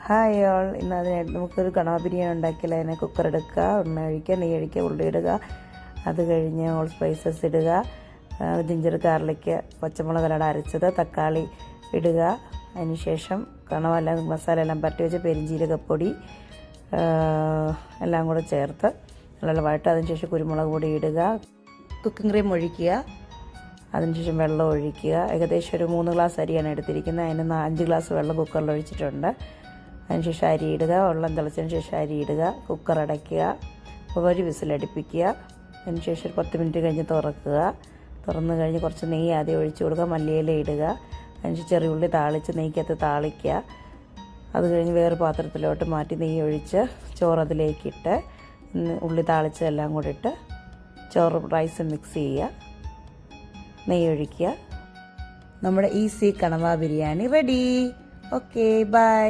Hi all, ഇന്ന് അതിനായിട്ട് നമുക്കൊരു കണവ ബിരിയാണി ഉണ്ടാക്കിയാൽ അതിനെ കുക്കർ എടുക്കുക, എണ്ണ ഒഴിക്കുക, നെയ്യ് ഒഴിക്കുക, ഉള്ളി ഇടുക, അത് കഴിഞ്ഞ് ഓൾ സ്പൈസസ് ഇടുക, ജിഞ്ചർ ഗാർലിക്ക്, പച്ചമുളകെല്ലാം അരച്ചത്, തക്കാളി ഇടുക. അതിനുശേഷം കണവെല്ലാം മസാല എല്ലാം പരട്ടി വെച്ച് പെരിഞ്ജീരകപ്പൊടി എല്ലാം കൂടെ ചേർത്ത് നല്ല വഴട്ട്. അതിനുശേഷം കുരുമുളക് പൊടി ഇടുക, കുക്കിംഗ് ക്രീം ഒഴിക്കുക, അതിനുശേഷം വെള്ളം ഒഴിക്കുക. ഏകദേശം ഒരു 3 ഗ്ലാസ് അരിയാണ് എടുത്തിരിക്കുന്നത്. അതിന് 5 ഗ്ലാസ് വെള്ളം കുക്കറിൽ ഒഴിച്ചിട്ടുണ്ട്. അതിനുശേഷം അരി ഇടുക, വെള്ളം തിളച്ചതിന് ശേഷം അരി ഇടുക, കുക്കർ അടയ്ക്കുക, ഒരു വിസിലടിപ്പിക്കുക. അതിനുശേഷം ഒരു 10 മിനിറ്റ് കഴിഞ്ഞ് തുറക്കുക. തുറന്നു കഴിഞ്ഞ് കുറച്ച് നെയ്യ് ആദ്യം ഒഴിച്ച് കൊടുക്കുക, മല്ലിയില ഇടുക. അതിനുശേഷം ചെറിയ ഉള്ളി താളിച്ച് നെയ്ക്കകത്ത് താളിക്കുക. അത് കഴിഞ്ഞ് വേറെ പാത്രത്തിലോട്ട് മാറ്റി നെയ്യ് ഒഴിച്ച് ചോറ് അതിലേക്കിട്ട് ഉള്ളി താളിച്ചതെല്ലാം കൂടി ഇട്ട് ചോറ് റൈസ് മിക്സ് ചെയ്യുക, നെയ്യ് ഒഴിക്കുക. നമ്മുടെ ഈസി കണവ ബിരിയാണി റെഡി. Okay, by.